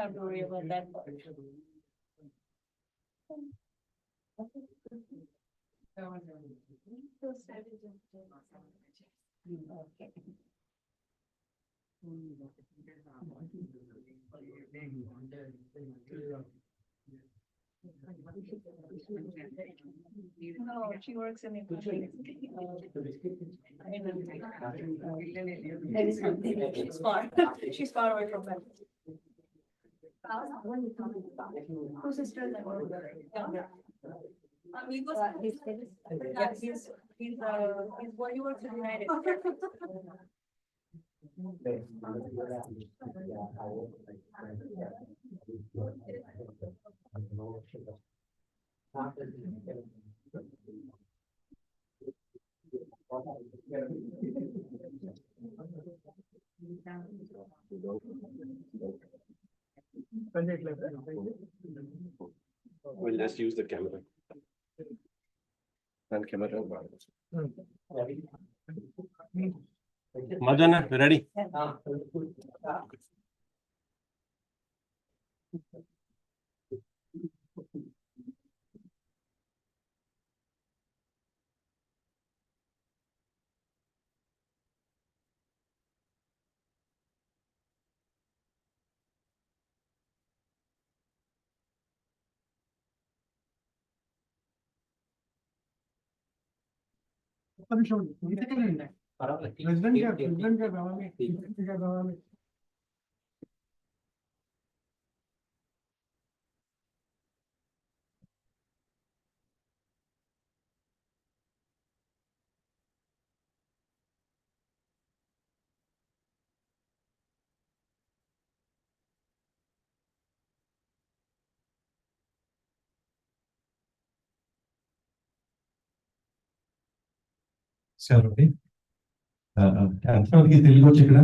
have to worry about that part. Okay. No, she works in the she's far. She's far away from that. Two sisters and one brother. Younger. Yeah, he's what he works in United. We'll just use the camera. And camera. Madana, ready? Sorry. Anthony Telugu chikra.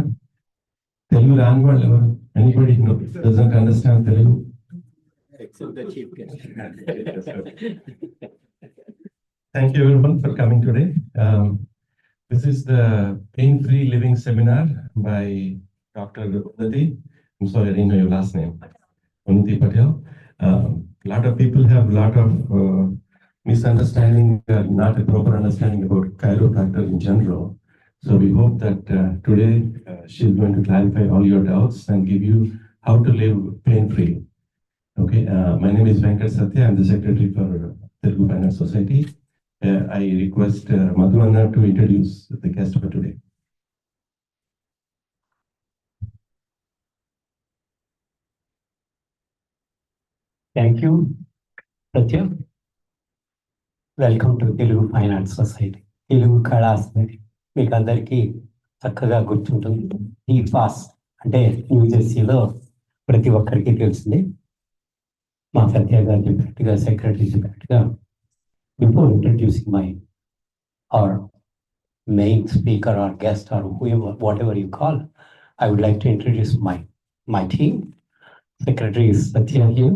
Telugu language level. Anybody know doesn't understand Telugu? Except the chief guest. Thank you everyone for coming today. This is the Pain-Free Living Seminar by Dr. Unnati. I'm sorry, I didn't know your last name. Unnati Patel. A lot of people have a lot of misunderstanding, not a proper understanding about chiropractor in general. So we hope that today she's going to clarify all your doubts and give you how to live pain-free. Okay, my name is Venkat Satya. I'm the secretary for Telugu Finance Society. I request Madhuvana to introduce the guest for today. Thank you, Satya. Welcome to Telugu finance society. Telugu కళా సమితి మీకు అందరికీ చక్కగా గుర్తుంటుంది. TFAS అంటే న్యూజెర్సీలో ప్రతి ఒక్కరికి తెలిసింది. మా సత్య గారు చెప్పినట్టుగా, సెక్రటరీ చెప్పినట్టుగా, before introducing my or main speaker or guest or whatever you call, I would like to introduce my team. Secretary is Satya here.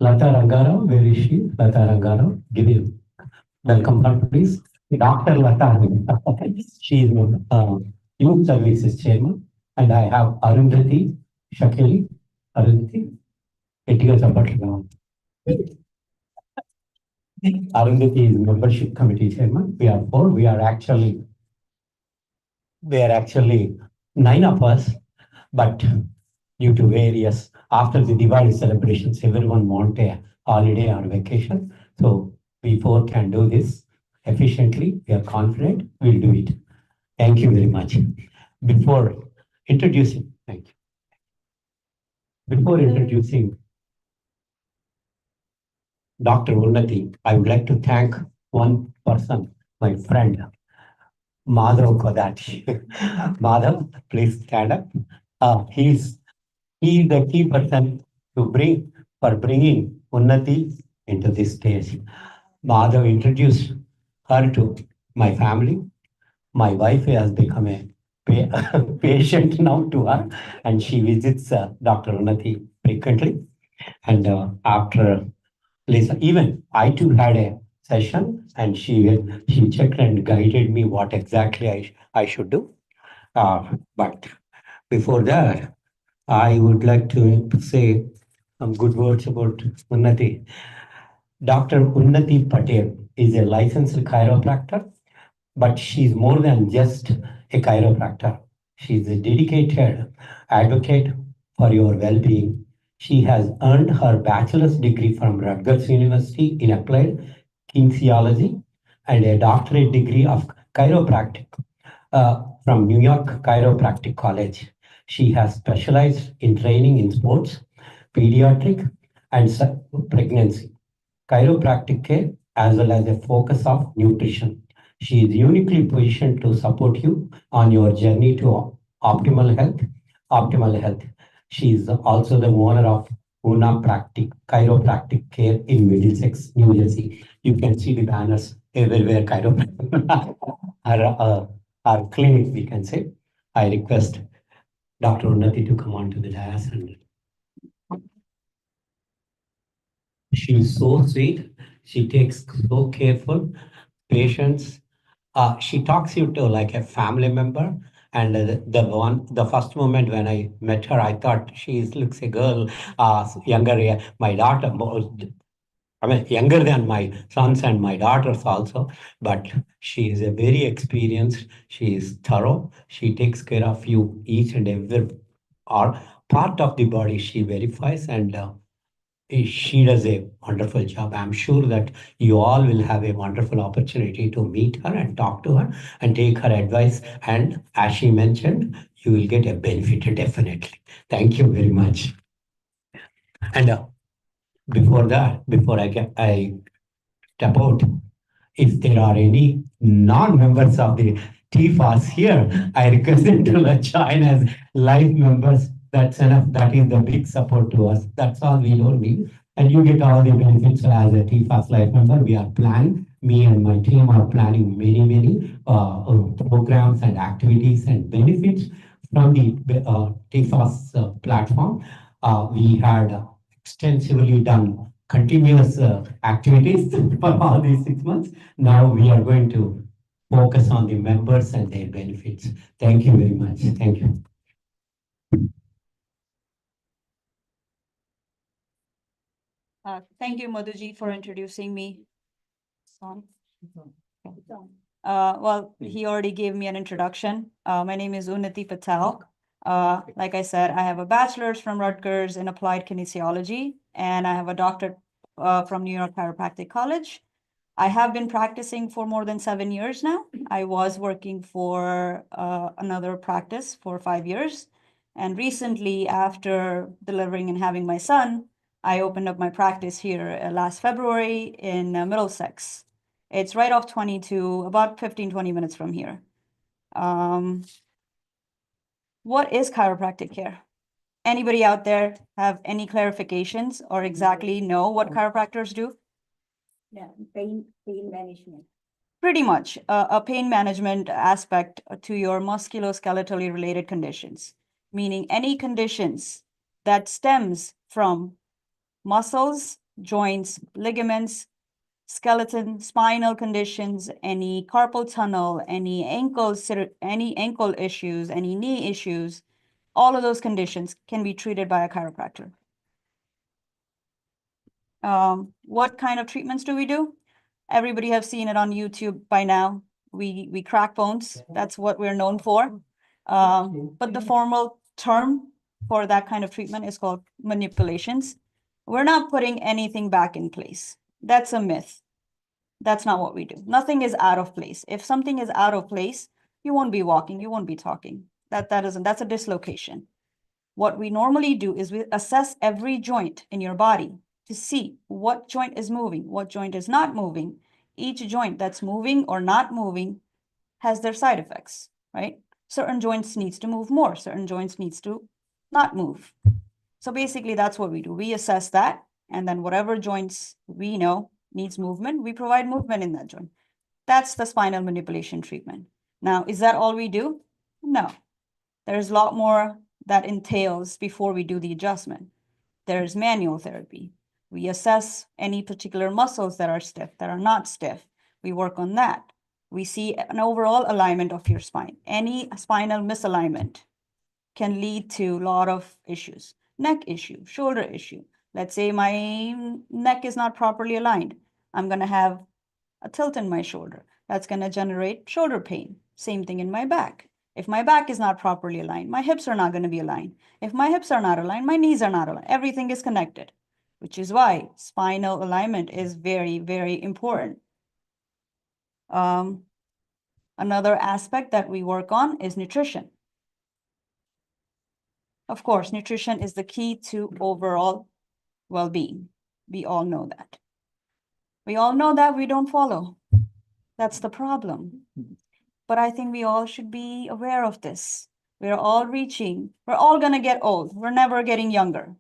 Lata Rangarao, where is she? Lata Rangarao, give you welcome her, please. Dr. Lata, she is Youth Services Chairman, and I have Arundhati Shakeli. Arundhati, Ethical Support. Arundhati is Membership Committee Chairman. We are four. We are actually 9 of us, but due to various, after the Diwali celebrations, everyone want a holiday or vacation. So we four can do this efficiently. We are confident we'll do it. Thank you very much. Before introducing Dr. Unnati, I would like to thank one person, my friend, Madhav Kodati. Madhav, please stand up. He is the key person to bringing Unnati into this stage. Madhav introduced her to my family. My wife has become a patient now to her, and she visits Dr. Unnati frequently. And after Lisa, even I too had a session, and she checked and guided me what exactly I should do. But before that, I would like to say some good words about Unnati. Dr. Unnati Patel is a licensed chiropractor, but she's more than just a chiropractor. She's a dedicated advocate for your well-being. She has earned her bachelor's degree from Rutgers University in applied kinesiology and a doctorate degree of chiropractic from New York Chiropractic College. She has specialized in training in sports, pediatric, and pregnancy, chiropractic care, as well as a focus of nutrition. She is uniquely positioned to support you on your journey to optimal health. Optimal health. She is also the owner of Una Practic Chiropractic Care in Middlesex, New Jersey. You can see the banners everywhere. Chiropractic, our clinic, we can say. I request Dr. Unnati to come on to the dais, and she's so sweet. She takes so careful patience. She talks you to like a family member. And the first moment when I met her, I thought she looks a girl, younger. My daughter, I mean, younger than my sons and my daughters also. But she is a very experienced. She is thorough. She takes care of you each and every or part of the body. She verifies, and she does a wonderful job. I'm sure that you all will have a wonderful opportunity to meet her and talk to her and take her advice. And as she mentioned, you will get a benefit definitely. Thank you very much. And before I step out, if there are any non-members of the TFAS here, I request them to join as live members. That's enough. That is the big support to us. That's all we don't need. And you get all the benefits as a TFAS live member. We are planning, me and my team are planning many programs and activities and benefits from the TFAS platform. We had extensively done continuous activities for all these 6 months. Now we are going to focus on the members and their benefits. Thank you very much. Thank you. Thank you, Madhuji, for introducing me. Well, he already gave me an introduction. My name is Unnati Patel. Like I said, I have a bachelor's from Rutgers in applied kinesiology, and I have a doctorate from New York Chiropractic College. I have been practicing for more than 7 years now. I was working for another practice for 5 years. And recently, after delivering and having my son, I opened up my practice here last February in Middlesex. It's right off 22, about 15-20 minutes from here. What is chiropractic care? Anybody out there have any clarifications or exactly know what chiropractors do? Yeah, pain management. Pretty much a pain management aspect to your musculoskeletal related conditions, meaning any conditions that stems from muscles, joints, ligaments, skeleton, spinal conditions, any carpal tunnel, any ankle issues, any knee issues, all of those conditions can be treated by a chiropractor. What kind of treatments do we do? Everybody have seen it on YouTube by now. We crack bones. That's what we're known for. But the formal term for that kind of treatment is called manipulations. We're not putting anything back in place. That's a myth. That's not what we do. Nothing is out of place. If something is out of place, you won't be walking, you won't be talking. That's a dislocation. What we normally do is we assess every joint in your body to see what joint is moving, what joint is not moving. Each joint that's moving or not moving has their side effects, right? Certain joints needs to move more, certain joints needs to not move. So basically that's what we do. We assess that, and then whatever joints we know needs movement, we provide movement in that joint. That's the spinal manipulation treatment. Now, is that all we do? No. There's a lot more that entails before we do the adjustment. There's manual therapy. We assess any particular muscles that are stiff, that are not stiff. We work on that. We see an overall alignment of your spine. Any spinal misalignment, can lead to a lot of issues. Neck issue, shoulder issue. Let's say my neck is not properly aligned. I'm going to have a tilt in my shoulder. That's going to generate shoulder pain. Same thing in my back. If my back is not properly aligned, my hips are not going to be aligned. If my hips are not aligned, my knees are not aligned. Everything is connected, which is why spinal alignment is very, very important. Another aspect that we work on is nutrition. Of course, nutrition is the key to overall well-being. We all know that. We all know that we don't follow. That's the problem. But I think we all should be aware of this. We're all going to get old. We're never getting younger.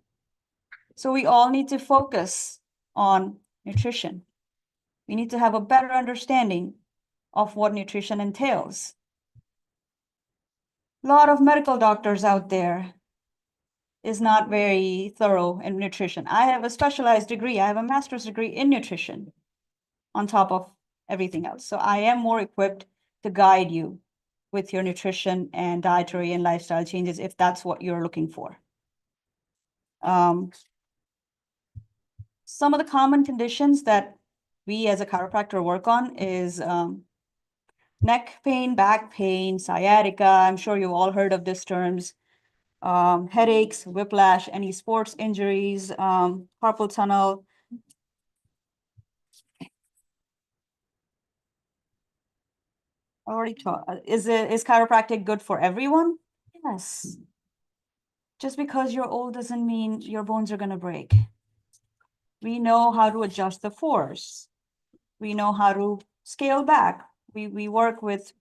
So we all need to focus on nutrition. We need to have a better understanding of what nutrition entails. A lot of medical doctors out there is not very thorough in nutrition. I have a specialized degree. I have a master's degree in nutrition on top of everything else. So I am more equipped to guide you with your nutrition and dietary and lifestyle changes if that's what you're looking for. Some of the common conditions that we as a chiropractor work on is neck pain, back pain, sciatica. I'm sure you've all heard of these terms. Headaches, whiplash, any sports injuries, carpal tunnel. I already talked. Is chiropractic good for everyone? Yes. Just because you're old doesn't mean your bones are going to break. We know how to adjust the force. We know how to scale back. We work with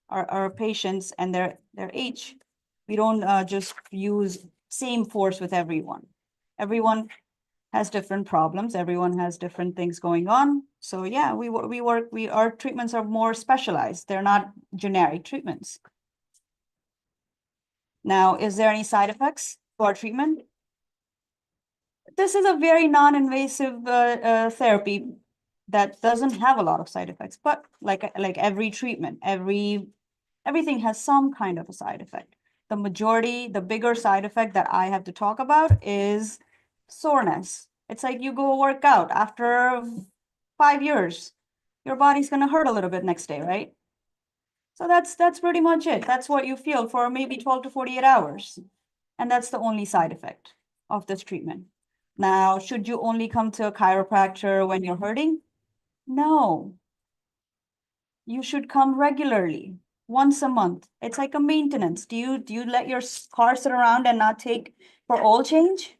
our patients and their age. We don't just use same force with everyone. Everyone has different problems. Everyone has different things going on. So yeah, our treatments are more specialized. They're not generic treatments. Now, is there any side effects to our treatment? This is a very non-invasive therapy that doesn't have a lot of side effects, but like every treatment, everything has some kind of a side effect. The bigger side effect that I have to talk about is soreness. It's like you go work out after 5 years, your body's gonna hurt a little bit next day, right? So that's pretty much it. That's what you feel for maybe 12 to 48 hours. And that's the only side effect of this treatment. Now, should you only come to a chiropractor when you're hurting? No. You should come regularly, once a month. It's like a maintenance. Do you let your car sit around and not take for oil change?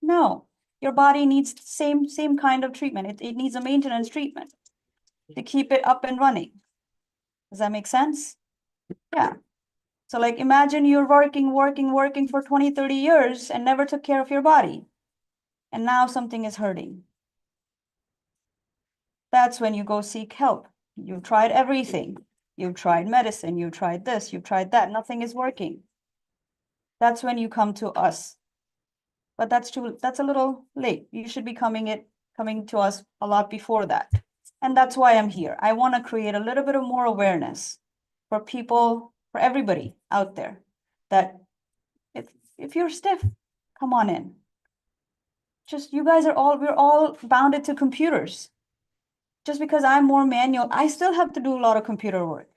No. Your body needs same kind of treatment. It needs a maintenance treatment to keep it up and running. Does that make sense? Yeah. So like imagine you're working for 20, 30 years and never took care of your body. And now something is hurting. That's when you go seek help. You've tried everything. You've tried medicine, you've tried this, you've tried that, nothing is working. That's when you come to us. But that's a little late. You should be coming to us a lot before that. And that's why I'm here. I want to create a little bit of more awareness for people, for everybody out there, that if you're stiff, come on in. Just we're all bounded to computers. Just because I'm more manual, I still have to do a lot of computer work.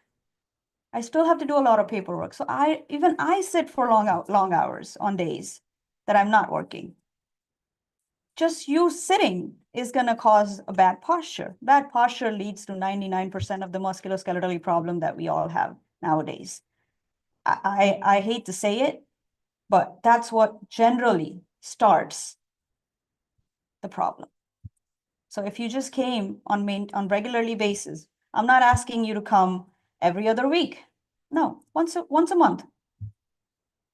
I still have to do a lot of paperwork. So I sit for long hours on days that I'm not working. Just you sitting is going to cause a bad posture. Bad posture leads to 99% of the musculoskeletal problem that we all have nowadays. I hate to say it, but that's what generally starts the problem. So if you just came on regularly basis, I'm not asking you to come every other week. No, once a month.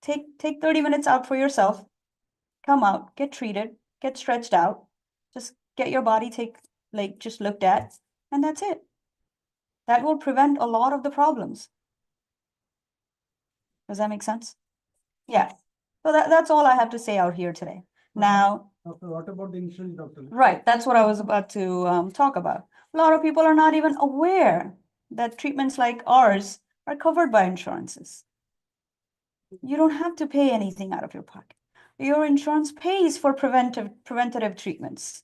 Take 30 minutes out for yourself. Come out, get treated, get stretched out. Just get your body just looked at, and that's it. That will prevent a lot of the problems. Does that make sense? Yeah. So that's all I have to say out here today. Now, Doctor, what about the insurance, doctor? right, that's what I was about to talk about. A lot of people are not even aware that treatments like ours are covered by insurances. You don't have to pay anything out of your pocket. Your insurance pays for preventative treatments.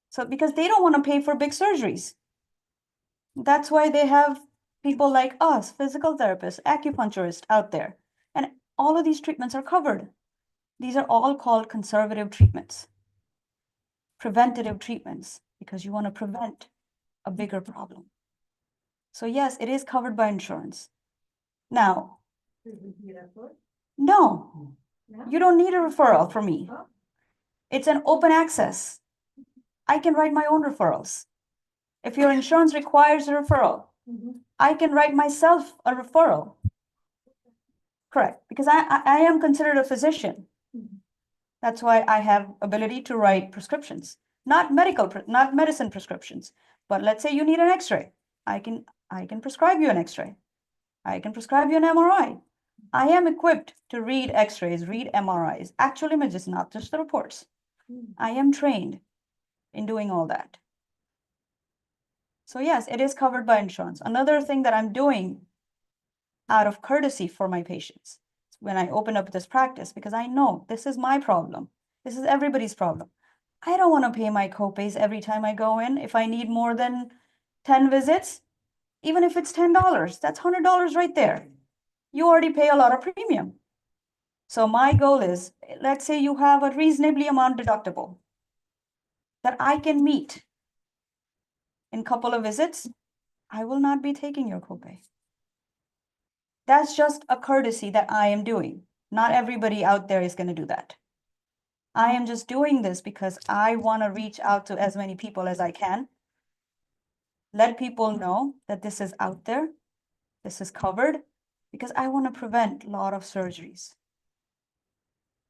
So because they don't want to pay for big surgeries. That's why they have people like us, physical therapists, acupuncturists out there. And all of these treatments are covered. These are all called conservative treatments, preventative treatments, because you want to prevent a bigger problem. So yes, it is covered by insurance. Now, no, you don't need a referral from me. It's an open access. I can write my own referrals. If your insurance requires a referral, I can write myself a referral. Correct, because I am considered a physician. That's why I have ability to write prescriptions, not medicine prescriptions. But let's say you need an X-ray. I can prescribe you an X-ray. I can prescribe you an MRI. I am equipped to read X-rays, read MRIs, actual images, not just the reports. I am trained in doing all that. So yes, it is covered by insurance. Another thing that I'm doing out of courtesy for my patients when I open up this practice, because I know this is my problem. This is everybody's problem. I don't want to pay my copays every time I go in. If I need more than 10 visits, even if it's $10, that's $100 right there. You already pay a lot of premium. So my goal is, let's say you have a reasonably amount deductible that I can meet in a couple of visits, I will not be taking your copay. That's just a courtesy that I am doing. Not everybody out there is going to do that. I am just doing this because I want to reach out to as many people as I can. Let people know that this is out there, this is covered, because I want to prevent a lot of surgeries,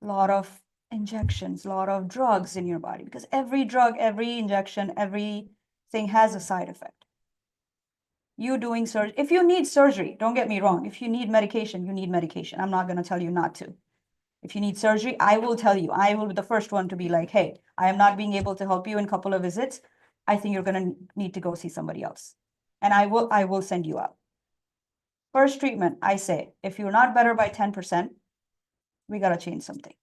a lot of injections, a lot of drugs in your body, because every drug, every injection, everything has a side effect. You doing surgery, if you need surgery, don't get me wrong, if you need medication, you need medication. I'm not going to tell you not to. If you need surgery, I will tell you. I will be the first one to be like, hey, I am not being able to help you in a couple of visits. I think you're going to need to go see somebody else. And I will send you out. First treatment, I say, if you're not better by 10%, we got to change something.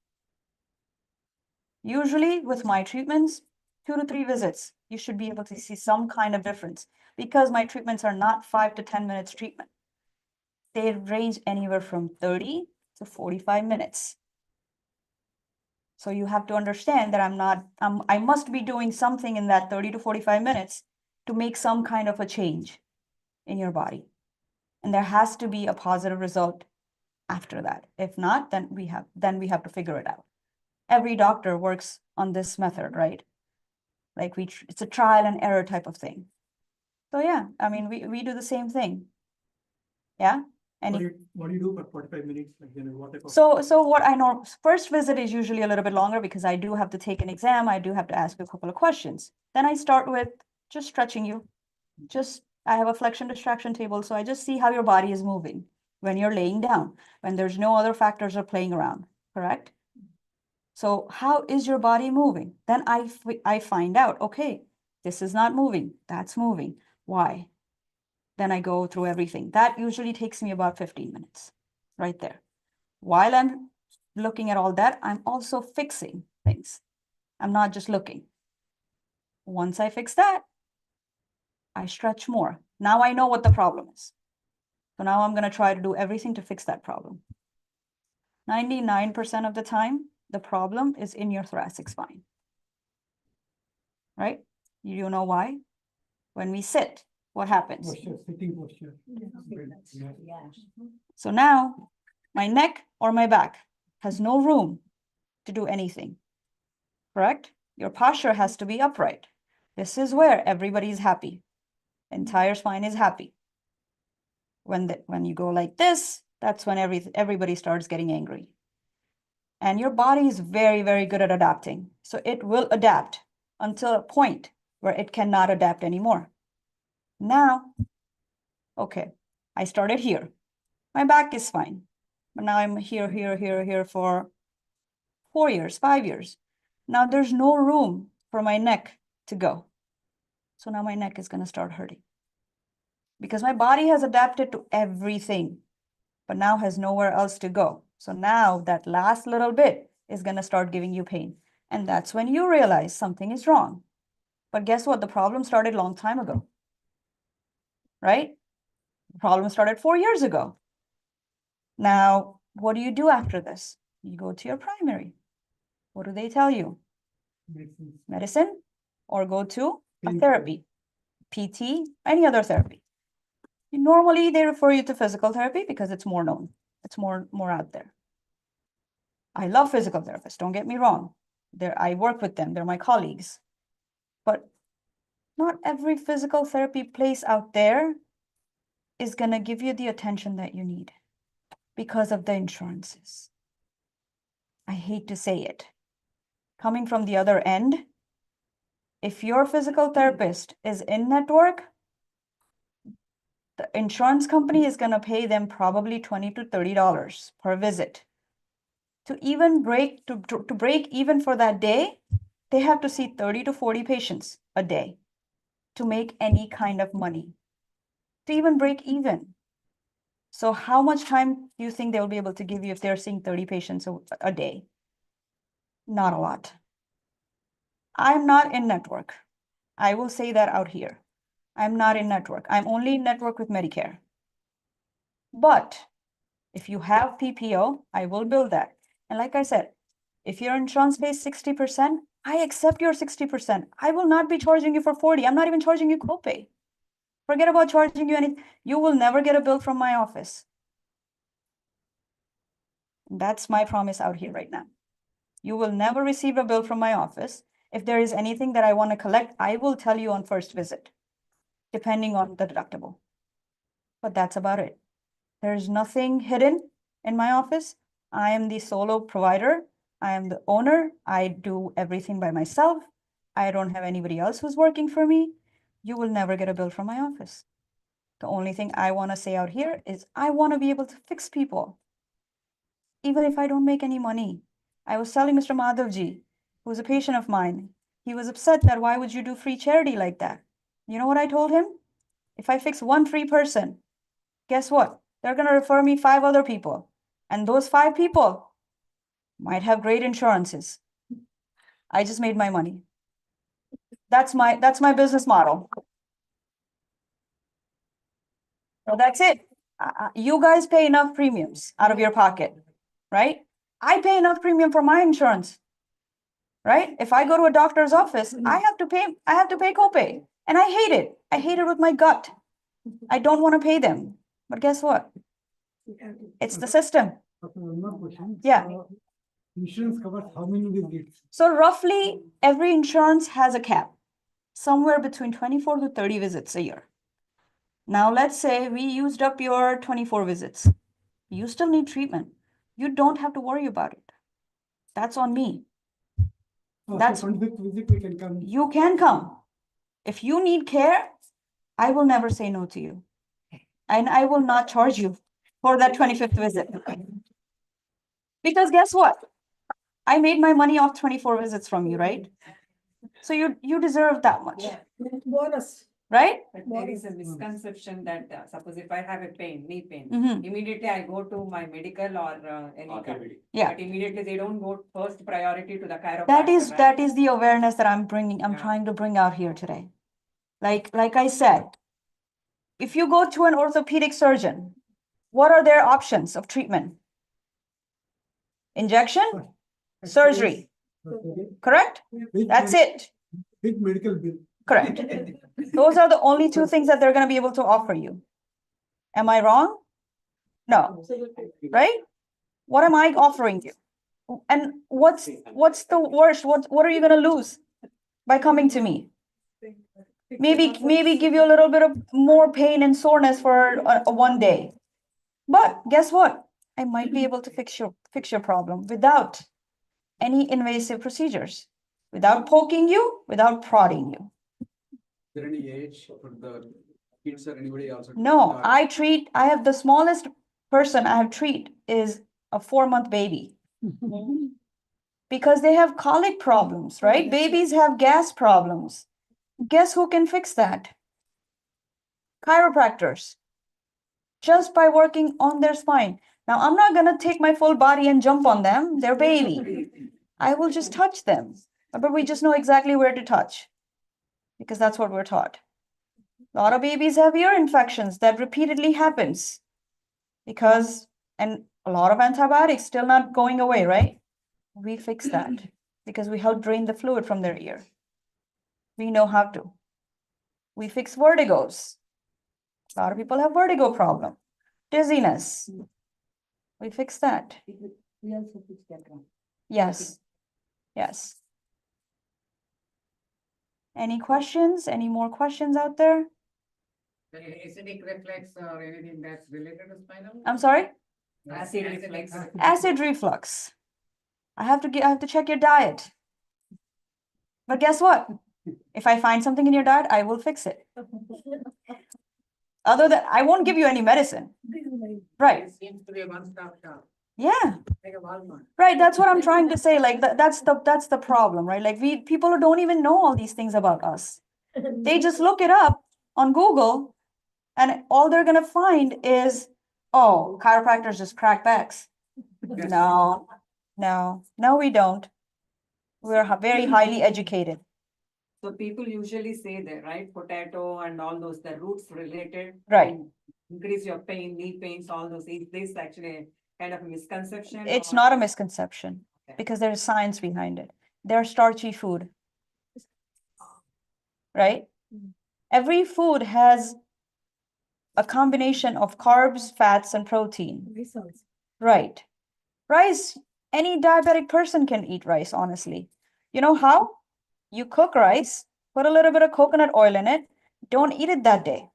Usually with my treatments, 2 to 3 visits, you should be able to see some kind of difference because my treatments are not 5 to 10 minutes treatment. They range anywhere from 30 to 45 minutes. So you have to understand that I must be doing something in that 30 to 45 minutes to make some kind of a change in your body. And there has to be a positive result after that. If not, then we have to figure it out. Every doctor works on this method, right? Like it's a trial and error type of thing. So yeah, I mean, we do the same thing. Yeah. What do you do for 45 minutes? Like, what type of? So what I know, first visit is usually a little bit longer because I do have to take an exam. I do have to ask you a couple of questions. Then I start with just stretching you. I have a flexion distraction table. So I just see how your body is moving when you're laying down, when there's no other factors are playing around, correct? So how is your body moving? Then I find out, okay, this is not moving. That's moving. Why? Then I go through everything. That usually takes me about 15 minutes right there. While I'm looking at all that, I'm also fixing things. I'm not just looking. Once I fix that, I stretch more. Now I know what the problem is. So now I'm going to try to do everything to fix that problem. 99% of the time, the problem is in your thoracic spine. Right? You know why? When we sit, what happens? Posture, sitting posture. Yeah. So now my neck or my back has no room to do anything, correct? Your posture has to be upright. This is where everybody's happy. Entire spine is happy. When you go like this, that's when everybody starts getting angry. And your body is very, very good at adapting. So it will adapt until a point where it cannot adapt anymore. Now, okay, I started here. My back is fine. But now I'm here for 4 years, 5 years. Now there's no room for my neck to go. So now my neck is going to start hurting. Because my body has adapted to everything, but now has nowhere else to go. So now that last little bit is going to start giving you pain. And that's when you realize something is wrong. But guess what? The problem started a long time ago, right? The problem started 4 years ago. Now, what do you do after this? You go to your primary. What do they tell you? Medicine, or go to a therapy, PT, any other therapy. Normally, they refer you to physical therapy because it's more known. It's more out there. I love physical therapists, don't get me wrong. I work with them, they're my colleagues. But not every physical therapy place out there is going to give you the attention that you need because of the insurances. I hate to say it. Coming from the other end, if your physical therapist is in network, the insurance company is going to pay them probably $20 to $30 per visit. To even break even for that day, they have to see 30 to 40 patients a day to make any kind of money, to even break even. So how much time do you think they'll be able to give you if they're seeing 30 patients a day? Not a lot. I'm not in network. I will say that out here. I'm not in network. I'm only in network with Medicare. But if you have PPO, I will bill that. And like I said, if your insurance pays 60%, I accept your 60%. I will not be charging you for 40. I'm not even charging you copay. Forget about charging you anything. You will never get a bill from my office. That's my promise out here right now. You will never receive a bill from my office. If there is anything that I want to collect, I will tell you on first visit, depending on the deductible. But that's about it. There's nothing hidden in my office. I am the solo provider. I am the owner. I do everything by myself. I don't have anybody else who's working for me. You will never get a bill from my office. The only thing I want to say out here is I want to be able to fix people, even if I don't make any money. I was telling Mr. Madhavji, who's a patient of mine, he was upset that why would you do free charity like that? You know what I told him? If I fix one free person, guess what? They're going to refer me 5 other people. And those 5 people might have great insurances. I just made my money. That's my business model. So that's it. You guys pay enough premiums out of your pocket, right? I pay enough premium for my insurance, right? If I go to a doctor's office, I have to pay copay. And I hate it. I hate it with my gut. I don't want to pay them. But guess what? It's the system. Okay, one more question. Yeah. Insurance covers how many visits? So roughly every insurance has a cap, somewhere between 24 to 30 visits a year. Now let's say we used up your 24 visits. You still need treatment. You don't have to worry about it. That's on me. That's 25th visit we can come. You can come. If you need care, I will never say no to you. And I will not charge you for that 25th visit. Because guess what? I made my money off 24 visits from you, right? So you deserve that much, Bonus. right? But there is a misconception that suppose if I have a knee pain, Mhm. immediately I go to my medical or any. Orthopedic. Yeah. But immediately they don't go first priority to the chiropractor. That is the awareness that I'm Yeah. trying to bring out here today. Like I said, if you go to an orthopedic surgeon, what are their options of treatment? Injection, surgery, correct? That's it, Big medical bill. correct. Those are the only 2 things that they're going to be able to offer you. Am I wrong? No, right? What am I offering you? And what's the worst? What are you going to lose by coming to me? Maybe give you a little bit of more pain and soreness for one day. But guess what? I might be able to fix your problem without any invasive procedures, without poking you, without prodding you. Is there any age for the kids or anybody also? No, I have the smallest person I have treat is a 4-month baby. Because they have colic problems, right? Babies have gas problems. Guess who can fix that? Chiropractors. Just by working on their spine. Now, I'm not gonna take my full body and jump on them. They're baby. I will just touch them. But we just know exactly where to touch because that's what we're taught. A lot of babies have ear infections that repeatedly happens because, and a lot of antibiotics still not going away, right? We fix that because we help drain the fluid from their ear. We know how to. We fix vertigos. A lot of people have vertigo problem, dizziness. We fix that. We also fix that one. Yes, yes. Any questions? Any more questions out there? Acidic reflex or anything that's related to spinal? I'm sorry? Acid reflux. Acid reflux. I have to check your diet. But guess what? If I find something in your diet, I will fix it. Other than, I won't give you any medicine. Right. It seems to be a one-stop shop, Yeah. like a Walmart. Right. That's what I'm trying to say. Like that's the problem, right? Like people who don't even know all these things about us. They just look it up on Google and all they're gonna find is, oh, chiropractors just crack backs. No, we don't. We're very highly educated. So people usually say that, right? Potato and all those, the roots related. Right. can Increase your pain, knee pains, all those. Is this actually kind of a misconception? It's or- not a misconception Okay. because there's science behind it. They're starchy food. Right? Every food has a combination of carbs, fats, and protein. Results. Right. Rice, any diabetic person can eat rice, honestly. You know how? You cook rice, put a little bit of coconut oil in it. Don't eat it that day.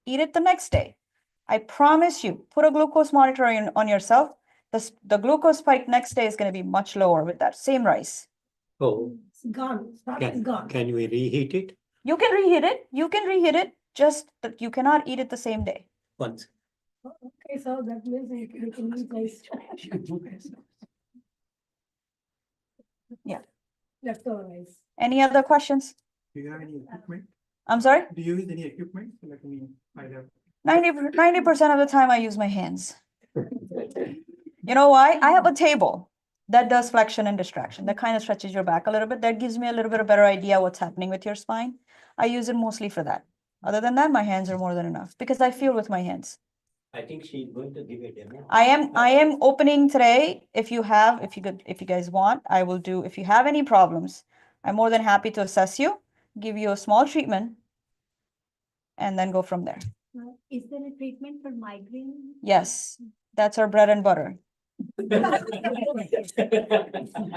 Eat it the next day. I promise you, put a glucose monitor on yourself. The glucose spike next day is going to be much lower with that same rice. Oh, It's gone. Starch is gone. can we reheat it You can reheat it. You can reheat it, just that you cannot eat it the same day. once? Okay, so that means we can use rice. Yeah. Leftover rice. Any other questions? Do you have any equipment? I'm sorry? Do you use any equipment? Like me, I have. 90% of the time I use my hands. You know why? I have a table that does flexion and distraction. That kind of stretches your back a little bit. That gives me a little bit of better idea what's happening with your spine. I use it mostly for that. Other than that, my hands are more than enough because I feel with my hands. I think she's going to give a demo. I am opening today. If you guys want, I will do. If you have any problems, I'm more than happy to assess you, give you a small treatment, and then go from there. Is there a treatment for migraine? Yes, that's our bread and butter.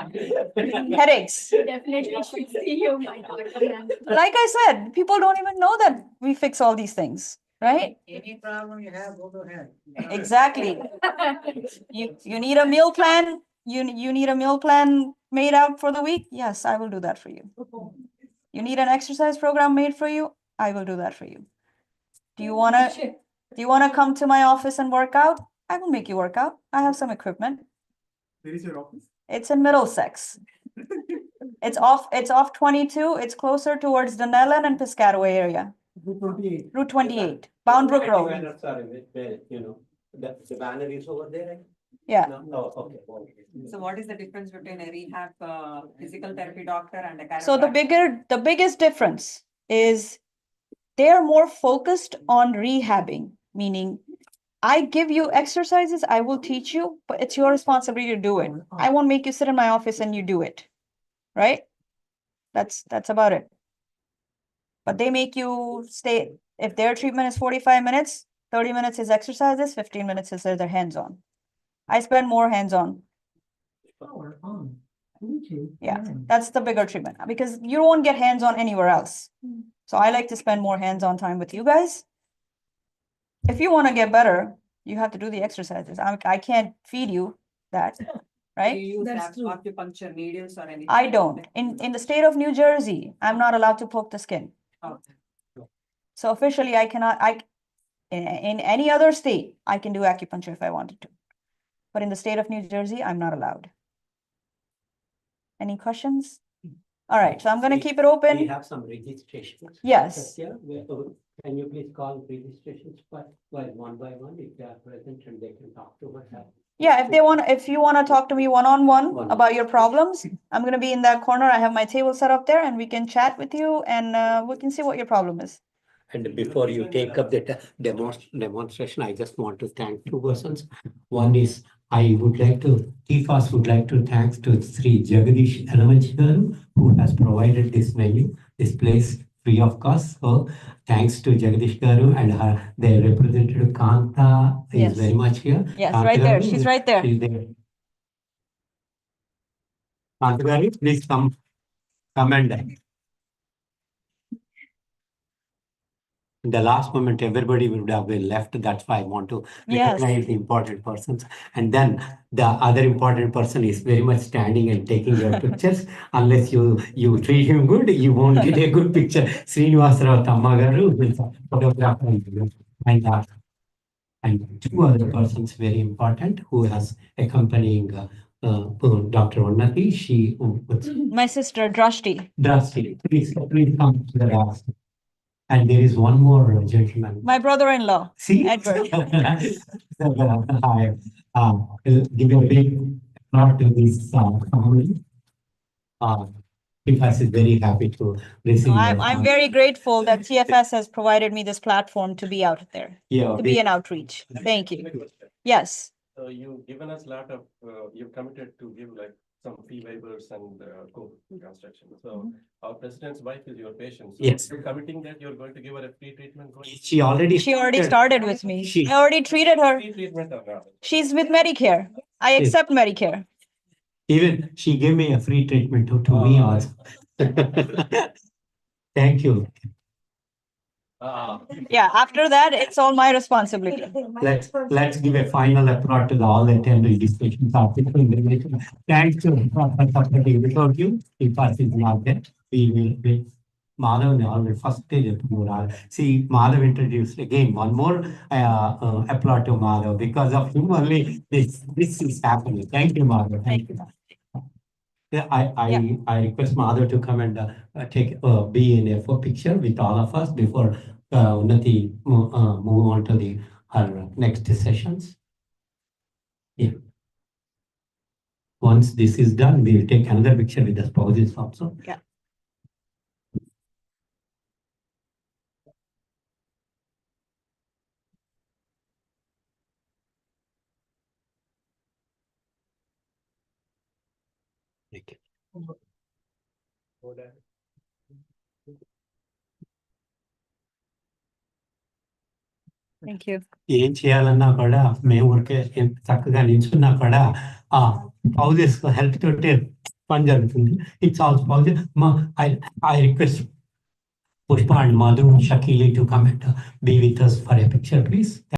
Headaches. Definitely should see you, my doctor. Like I said, people don't even know that we fix all these things, right? Any problem you have, go to hell. Exactly. You need a meal plan? You need a meal plan made out for the week? Yes, I will do that for you. You need an exercise program made for you? I will do that for you. Do you wanna come to my office and work out? I will make you work out. I have some equipment. Where is your office? It's in Middlesex. It's off 22. It's closer towards Dunellen and Piscataway area. 28. Route 28, Bound Brook Road. Sorry, where, the banner is over there, right? Yeah. No, okay. So what is the difference between a rehab, physical therapy doctor and a chiropractor? So the biggest difference is they're more focused on rehabbing, meaning I give you exercises, I will teach you, but it's your responsibility to do it. I won't make you sit in my office and you do it, right? That's about it. But they make you stay, if their treatment is 45 minutes, 30 minutes is exercises, 15 minutes is their hands-on. I spend more hands-on. Yeah, that's the bigger treatment because you won't get hands-on anywhere else. So I like to spend more hands-on time with you guys. If you want to get better, you have to do the exercises. I can't feed you that, Do right? you use That's true. acupuncture needles or anything? I don't. In the state of New Jersey, I'm not allowed to poke the skin. Okay. So officially, I cannot. In any other state, I can do acupuncture if I wanted to. But in the state of New Jersey, I'm not allowed. Any questions? All right, so I'm going to keep it We open. have some registrations. Yes. Satya, can you please call registrations one by one if they are present and they can talk to her? Yeah, if you want to talk to me one-on-one about your problems, I'm gonna be in that corner. I have my table set up there and we can chat with you and we can see what your problem is. And before you take up the demonstration, I just want to thank two persons. One is TFAS would like to thanks to Sri Jagadish Elementary Garu, who has provided this venue, this place free of cost. So thanks to Jagadish Garu and their representative Kanta Yes. is very much here. Yes, Kanta right there. Garu, She's right there. she's there. Kanta Garu, please come and in the last moment, everybody would have been left. That's why I want to Yes. recognize the important persons. And then the other important person is very much standing and taking your pictures. Unless you treat him good, you won't get a good picture. Srinivasarao Tammagaru is a photographer. And two other persons very important who has accompanying Dr. Unnati. She My sister, Drashti. Drastic. Please come to the last. And there is one more gentleman. My brother-in-law, See? Edward. Hi. Give a big applause to this family. TFAS is very happy to receive. I'm very grateful that TFS has provided me this platform to be out there, Yeah. to be an outreach. Thank you. Yes. So you've given us a lot of, you've committed to give like some fee waivers and co-construction. So our president's wife is your patient. So Yes. you're committing that you're going to give her a free treatment? She already started with me. She- I already treated her. Free treatment or not? She's with Medicare. I Yes. accept Medicare. Even she gave me a free treatment to me also. Thank you. Yeah, after that, it's all my responsibility. Let's give a final applause to all attending discussions. Thanks to without you, TFAS is not there. We will. Madhav already first day. See, Madhav introduced again one more applause to Madhav. Because of him only this is happening. Thank you, Madhav. Thank you. Yeah, I request Madhav to come and be in a picture with all of us before Unnati move on to her next sessions. Yeah. Once this is done, we will take another picture with the spouses also. Yeah. Okay. Thank you. ఏం చేయాలన్నా కూడా మేము ఊరికే చక్కగా నిల్చున్నా కూడా ఆ spouses help తోటే పని జరుగుతుంది. It's all spouses I request Pushpa and Madhu Shakili to come and be with us for a picture, please.